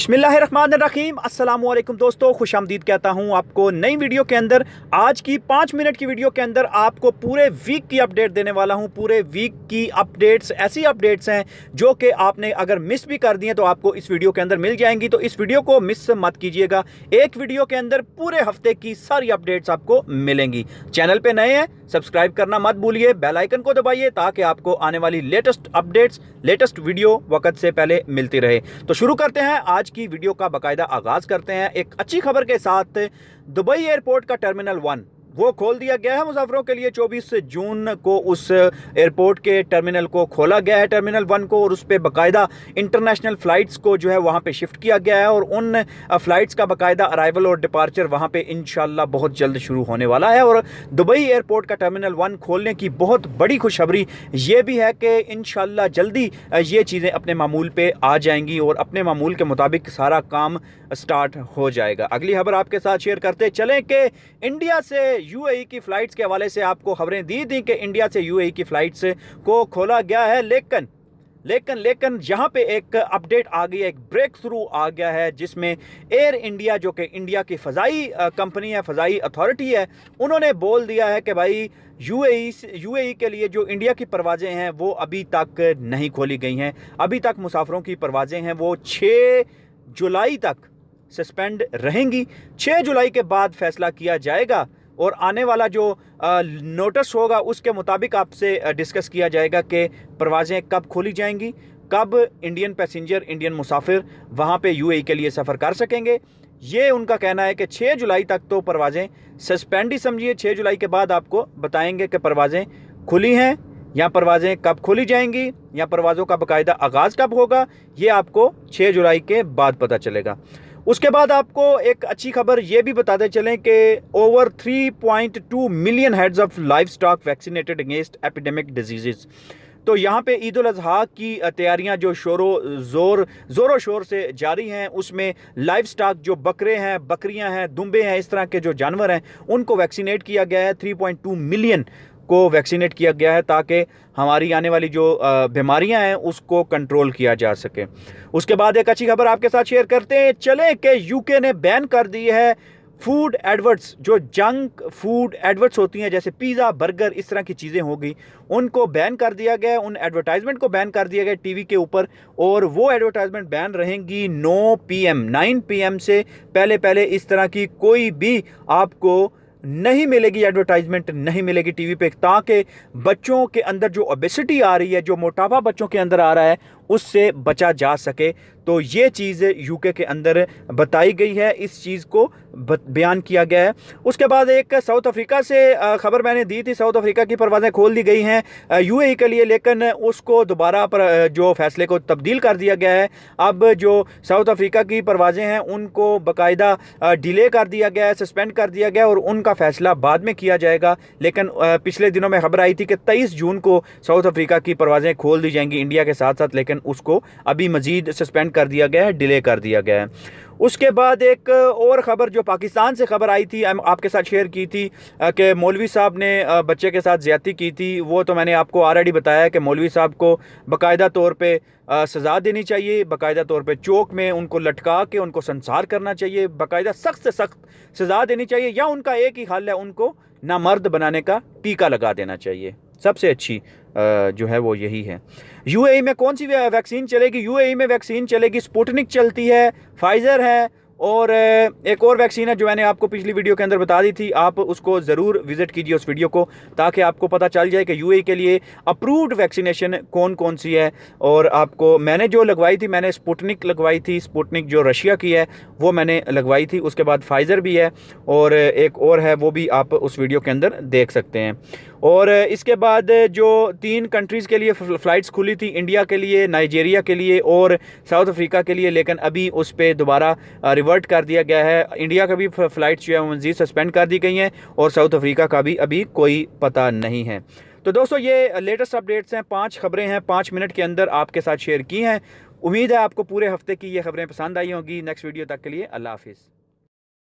बिस्मिल्लाहिर्रहमानिर्रहीम अस्सलामुअलैकुम दोस्तों, खुशामदीद कहता हूं आपको नई वीडियो के अंदर। आज की 5 मिनट की वीडियो के अंदर आपको पूरे वीक की अपडेट देने वाला हूं। पूरे वीक की अपडेट्स ऐसी अपडेट्स हैं जो कि आपने अगर मिस भी कर दी हैं तो आपको इस वीडियो के अंदर मिल जाएंगी, तो इस वीडियो को मिस मत कीजिएगा। एक वीडियो के अंदर पूरे हफ्ते की सारी अपडेट्स आपको मिलेंगी। चैनल पे नए हैं सब्सक्राइब करना मत भूलिए, बेल आइकन को दबाइए ताकि आपको आने वाली लेटेस्ट अपडेट्स, लेटेस्ट वीडियो वक्त से पहले मिलती रहे। तो शुरू करते हैं आज की वीडियो का, बाकायदा आगाज करते हैं एक अच्छी खबर के साथ। दुबई एयरपोर्ट का टर्मिनल 1 वो खोल दिया गया है मुसाफिरों के लिए। 24 जून को उस एयरपोर्ट के टर्मिनल को खोला गया है, टर्मिनल 1 को, और उस पर बाकायदा इंटरनेशनल फ़्लाइट्स को जो है वहाँ पे शिफ्ट किया गया है और उन फ़्लाइट्स का बाकायदा अराइवल और डिपार्चर वहाँ पे इंशाल्लाह बहुत जल्द शुरू होने वाला है। और दुबई एयरपोर्ट का टर्मिनल 1 खोलने की बहुत बड़ी खुशखबरी ये भी है कि इंशाल्लाह जल्दी ये चीज़ें अपने मामूल पे आ जाएंगी और अपने मामूल के मुताबिक सारा काम स्टार्ट हो जाएगा। अगली खबर आपके साथ शेयर करते चलें कि इंडिया से यूएई की फ़्लाइट्स के हवाले से आपको खबरें दी थी कि इंडिया से यूएई की फ़्लाइट्स को खोला गया है, लेकिन यहाँ पे एक अपडेट आ गई है, एक ब्रेक थ्रू आ गया है, जिसमें एयर इंडिया जो कि इंडिया की फ़ज़ाई कंपनी है, फ़ज़ाई अथॉरिटी है, उन्होंने बोल दिया है कि भाई यूएई के लिए जो इंडिया की परवाज़ें हैं वो अभी तक नहीं खोली गई हैं। अभी तक मुसाफिरों की परवाज़ें हैं वो 6 जुलाई तक सस्पेंड रहेंगी। 6 जुलाई के बाद फैसला किया जाएगा और आने वाला जो नोटिस होगा उसके मुताबिक आपसे डिस्कस किया जाएगा कि परवाज़ें कब खोली जाएंगी, कब इंडियन पैसेंजर, इंडियन मुसाफिर वहाँ पे यूएई के लिए सफ़र कर सकेंगे। ये उनका कहना है कि 6 जुलाई तक तो परवाज़ें सस्पेंड ही समझिए। 6 जुलाई के बाद आपको बताएंगे कि परवाज़ें खुली हैं या परवाज़ें कब खोली जाएंगी या परवाज़ों का बाकायदा आगाज़ कब होगा, ये आपको 6 जुलाई के बाद पता चलेगा। उसके बाद आपको एक अच्छी खबर ये भी बताते चलें कि over 3.2 million heads of live stock vaccinated against epidemic disease. तो यहाँ पे ईद उल अज़हा की तैयारियाँ जो ज़ोरों शोर से जारी हैं, उसमें लाइव स्टॉक जो बकरे हैं, बकरियाँ हैं, दुम्बे हैं, इस तरह के जो जानवर हैं उनको वैक्सीनेट किया गया है। 3.2 मिलियन को वैक्सीनेट किया गया है ताकि हमारी आने वाली जो बीमारियां हैं उसको कंट्रोल किया जा सके। उसके बाद एक अच्छी खबर आपके साथ शेयर करते हैं चलें कि यूके ने बैन कर दी है फूड एडवर्ट्स, जो जंक फूड एडवर्ट्स होती हैं जैसे पिज़्ज़ा, बर्गर, इस तरह की चीज़ें हो गई, उनको बैन कर दिया गया है। उन एडवर्टाइजमेंट को बैन कर दिया गया टीवी के ऊपर, और वो एडवर्टाइजमेंट बैन रहेंगी 9 PM से पहले इस तरह की कोई भी आपको नहीं मिलेगी, एडवर्टाइजमेंट नहीं मिलेगी टीवी पे, ताकि बच्चों के अंदर जो ओबेसिटी आ रही है, जो मोटापा बच्चों के अंदर आ रहा है, उससे बचा जा सके। तो ये चीज़ यूके के अंदर बताई गई है, इस चीज़ को बयान किया गया है। उसके बाद एक साउथ अफ्रीका से खबर मैंने दी थी, साउथ अफ्रीका की परवाज़ें खोल दी गई हैं यूएई के लिए, लेकिन उसको दोबारा पर जो फैसले को तब्दील कर दिया गया है। अब जो साउथ अफ्रीका की परवाज़ें हैं उनको बाकायदा डिले कर दिया गया है, सस्पेंड कर दिया गया है और उनका फैसला बाद में किया जाएगा। लेकिन पिछले दिनों में खबर आई थी कि 23 जून को साउथ अफ्रीका की परवाज़ें खोल दी जाएंगी इंडिया के साथ साथ, लेकिन उसको अभी मज़ीद सस्पेंड कर दिया गया है, डिले कर दिया गया है। उसके बाद एक और ख़बर जो पाकिस्तान से खबर आई थी, आपके साथ शेयर की थी कि मौलवी साहब ने बच्चे के साथ ज़्यादती की थी। वो तो मैंने आपको ऑलरेडी बताया कि मौलवी साहब को बाकायदा तौर पे सज़ा देनी चाहिए, बाकायदा तौर पे चौक में उनको लटका के उनको संसार करना चाहिए, बाकायदा सख्त से सख्त सज़ा देनी चाहिए, या उनका एक ही हल है, उनको नामर्द बनाने का टीका लगा देना चाहिए। सबसे अच्छी जो है वो यही है। यूएई में कौन सी वैक्सीन चलेगी? यूएई में वैक्सीन चलेगी, स्पुतनिक चलती है, फाइज़र है, और एक और वैक्सीन है जो मैंने आपको पिछली वीडियो के अंदर बता दी थी। आप उसको ज़रूर विज़िट कीजिए उस वीडियो को, ताकि आपको पता चल जाए कि यूएई के लिए अप्रूव्ड वैक्सीनेशन कौन कौन सी है। और आपको मैंने जो लगवाई थी, मैंने स्पुतनिक लगवाई थी, स्पुतनिक जो रशिया की है वो मैंने लगवाई थी। उसके बाद फाइज़र भी है और एक और है, वो भी आप उस वीडियो के अंदर देख सकते हैं। और इसके बाद जो 3 कंट्रीज़ के लिए फ़्लाइट्स खुली थी, इंडिया के लिए, नाइजीरिया के लिए और साउथ अफ्रीका के लिए, लेकिन अभी उस पर दोबारा रिवर्ट कर दिया गया है। इंडिया का भी फ़्लाइट्स जो है मज़ीद सस्पेंड कर दी गई हैं और साउथ अफ्रीका का भी अभी कोई पता नहीं है। तो दोस्तों ये लेटेस्ट अपडेट्स हैं, 5 खबरें हैं 5 मिनट के अंदर आपके साथ शेयर की हैं। उम्मीद है आपको पूरे हफ्ते की ये खबरें पसंद आई होंगी। नेक्स्ट वीडियो तक के लिए अल्लाह हाफिज़।